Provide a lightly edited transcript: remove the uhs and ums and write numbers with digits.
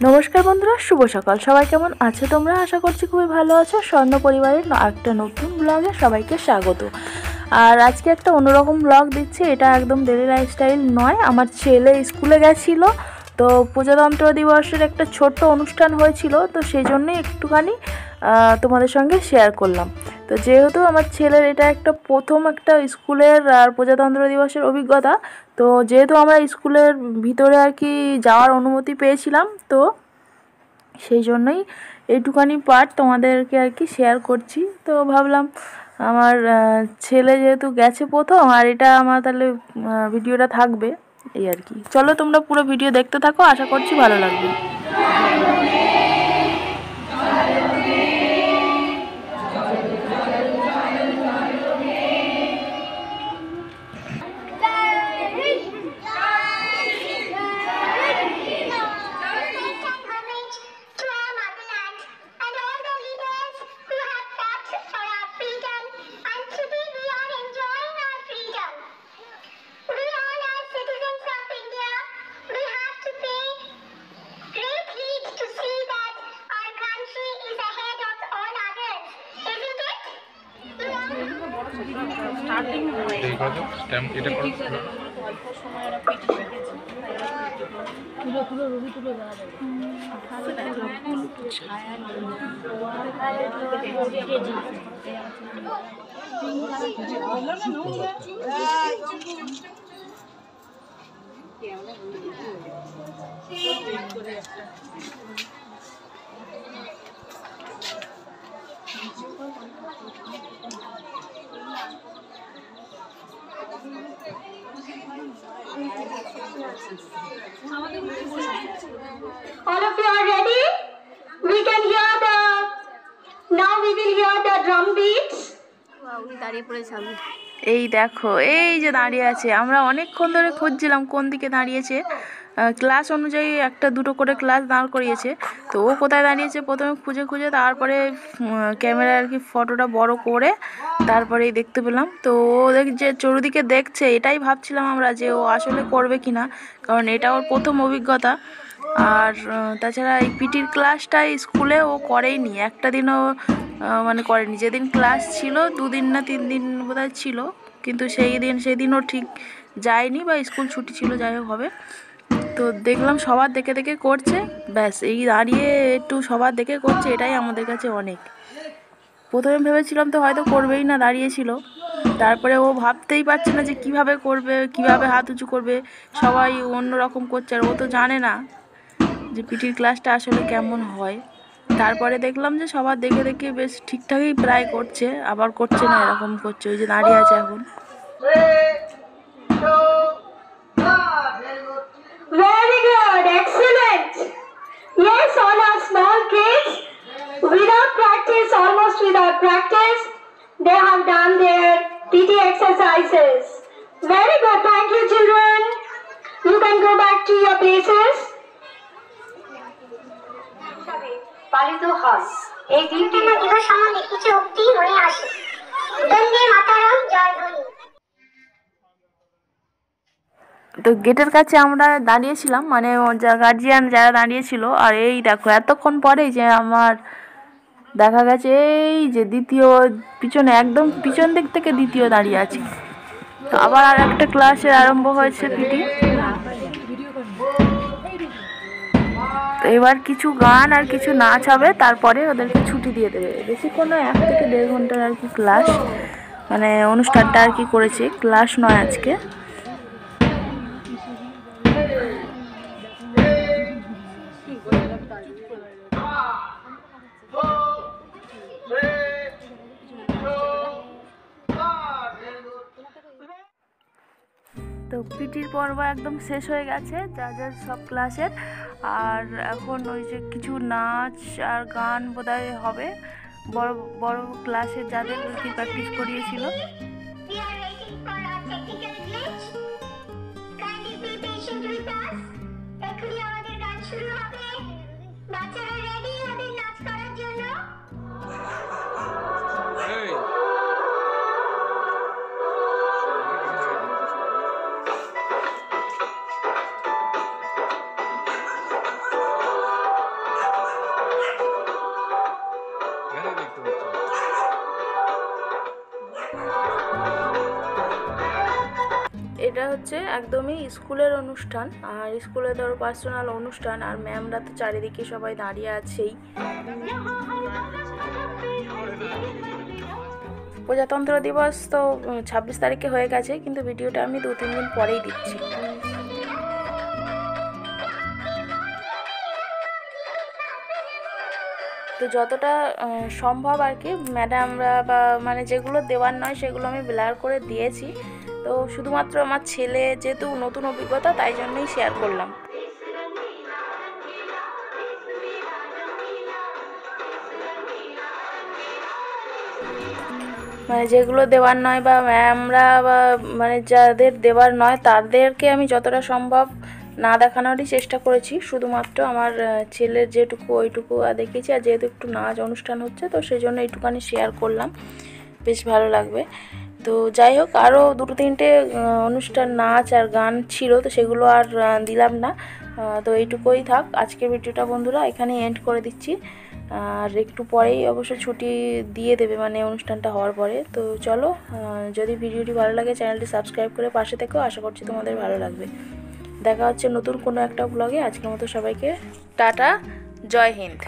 নমস্কার বন্ধুরা, শুভ সকাল। সবাই কেমন আছো তোমরা? আশা করছি খুবই ভালো আছো। স্বর্ণ পরিবারের একটা নতুন ব্লগে সবাইকে স্বাগত। আর আজকে একটা অন্যরকম ব্লগ দিচ্ছি। এটা একদম ডেলি লাইফস্টাইল নয়। আমার ছেলে স্কুলে গেছিলো, তো প্রজাতন্ত্র দিবসের একটা ছোট্ট অনুষ্ঠান হয়েছিল, তো সেই জন্যই একটুখানি তোমাদের সঙ্গে শেয়ার করলাম। তো যেহেতু আমার ছেলের এটা একটা প্রথম একটা স্কুলের আর প্রজাতন্ত্র দিবসের অভিজ্ঞতা, তো যেহেতু আমরা স্কুলের ভিতরে আর কি যাওয়ার অনুমতি পেয়েছিলাম, তো সেই জন্যই এইটুখানি পার্ট তোমাদেরকে আর কি শেয়ার করছি। তো ভাবলাম আমার ছেলে যেহেতু গেছে প্রথম, আর এটা আমার তাহলে ভিডিওটা থাকবে এই আর কি। চলো তোমরা পুরো ভিডিও দেখতে থাকো, আশা করছি ভালো লাগবে। All of you are ready? We can hear now we will hear the drum beats. এই দেখো, এই যে দাঁড়িয়ে আছে, আমরা অনেকক্ষণ ধরে খুঁজছিলাম কোন দিকে দাঁড়িয়েছে। ক্লাস অনুযায়ী একটা দুটো করে ক্লাস দাঁড় করিয়েছে, তো ও কোথায় দাঁড়িয়েছে প্রথমে খুঁজে খুঁজে তারপরে ক্যামেরা আর কি ফটোটা বড় করে তারপরেই দেখতে পেলাম। তো ও যে চারিদিকে দেখছে, এটাই ভাবছিলাম আমরা যে ও আসলে করবে কিনা, কারণ এটা ওর প্রথম অভিজ্ঞতা। আর তাছাড়া এই পিটির ক্লাসটা স্কুলে ও করেইনি, একটা দিনও মানে করেনি। যেদিন ক্লাস ছিল 2 দিন না 3 দিন বোধহয় ছিল, কিন্তু সেদিনও ঠিক যায়নি, বা স্কুল ছুটি ছিল, যাই হোক হবে। তো দেখলাম সবার দেখে দেখে করছে, ব্যাস এই দাঁড়িয়ে একটু সবার দেখে করছে, এটাই আমাদের কাছে অনেক। প্রথমে ভেবেছিলাম তো হয়তো করবেই না, দাঁড়িয়েছিল। তারপরে ও ভাবতেই পারছে না যে কিভাবে করবে, কিভাবে হাত উঁচু করবে, সবাই অন্য রকম করছে, আর ও তো জানে না যে পিটির ক্লাসটা আসলে কেমন হয়। তারপরে দেখলাম যে সবার দেখে দেখে বেশ ঠিকঠাকই প্রায় করছে, আবার করছে না এরকম করছে, ওই যে দাঁড়িয়ে আছে এখন। Very good, excellent. Yes, all our small kids, without practice, almost without practice, they have done their PT exercises. Very good, thank you children. You can go back to your places. পালিত হয় এই দিনটি দিবস সম্বন্ধে কিছু উক্তি মনে আসে। বন্দে মাতরম, জয় ধ্বনি। তো গেটের কাছে আমরা দাঁড়িয়েছিলাম, মানে গার্জিয়ান যারা দাঁড়িয়েছিল। আর এই দেখো এতক্ষণ পরে যে আমার দেখা গেছে এই যে দ্বিতীয় পিছনে, একদম পিছন দিক থেকে দ্বিতীয় দাঁড়িয়ে আছে। তো আবার আর একটা ক্লাসের আরম্ভ হয়েছে পিটি। তো এবার কিছু গান আর কিছু নাচ হবে, তারপরে ওদেরকে ছুটি দিয়ে দেবে। বেশিক্ষণ নয়, 1 থেকে 1.5 ঘন্টার আর কি ক্লাস, মানে অনুষ্ঠানটা আর কি করেছে, ক্লাস নয় আজকে। তো পিটির পর্ব একদম শেষ হয়ে গেছে যা সব ক্লাসের। আর এখন ওই যে কিছু নাচ আর গান বোধহয় হবে, বড় বড় ক্লাসের যাদের কি প্র্যাকটিস করিয়েছিল। এটা হচ্ছে একদমই স্কুলের অনুষ্ঠান, আর স্কুলে ধরো পার্সোনাল অনুষ্ঠান, আর ম্যামরা তো চারিদিকে সবাই দাঁড়িয়ে আছেই। প্রজাতন্ত্র দিবস তো 26 তারিখে হয়ে গেছে, কিন্তু ভিডিওটা আমি 2-3 দিন পরেই দিচ্ছি। তো যতটা সম্ভব আর কি ম্যাডামরা বা মানে যেগুলো দেওয়ার নয় সেগুলো আমি ব্লার করে দিয়েছি। তো শুধুমাত্র আমার ছেলে যেহেতু নতুন অভিজ্ঞতা তাই জন্যই শেয়ার করলাম। মানে যেগুলো দেওয়ার নয় বা ম্যামরা বা মানে যাদের দেওয়ার নয় তাদেরকে আমি যতটা সম্ভব না দেখানোরই চেষ্টা করেছি। শুধুমাত্র আমার ছেলের যেটুকু ওইটুকু দেখিয়েছি, আর যেহেতু একটু নাচ অনুষ্ঠান হচ্ছে তো সেই জন্য এইটুকানি শেয়ার করলাম, বেশ ভালো লাগবে। তো যাই হোক, আরও 2-3টে অনুষ্ঠান নাচ আর গান ছিল, তো সেগুলো আর দিলাম না। তো এইটুকুই থাক আজকের ভিডিওটা বন্ধুরা, এখানে এন্ড করে দিচ্ছি। আর একটু পরেই অবশ্য ছুটি দিয়ে দেবে মানে অনুষ্ঠানটা হওয়ার পরে। তো চলো, যদি ভিডিওটি ভালো লাগে চ্যানেলটি সাবস্ক্রাইব করে পাশে থেকেও, আশা করছি তোমাদের ভালো লাগবে। দেখা হচ্ছে নতুন কোনো একটা ব্লগে। আজকের মতো সবাইকে টাটা, জয় হিন্দ।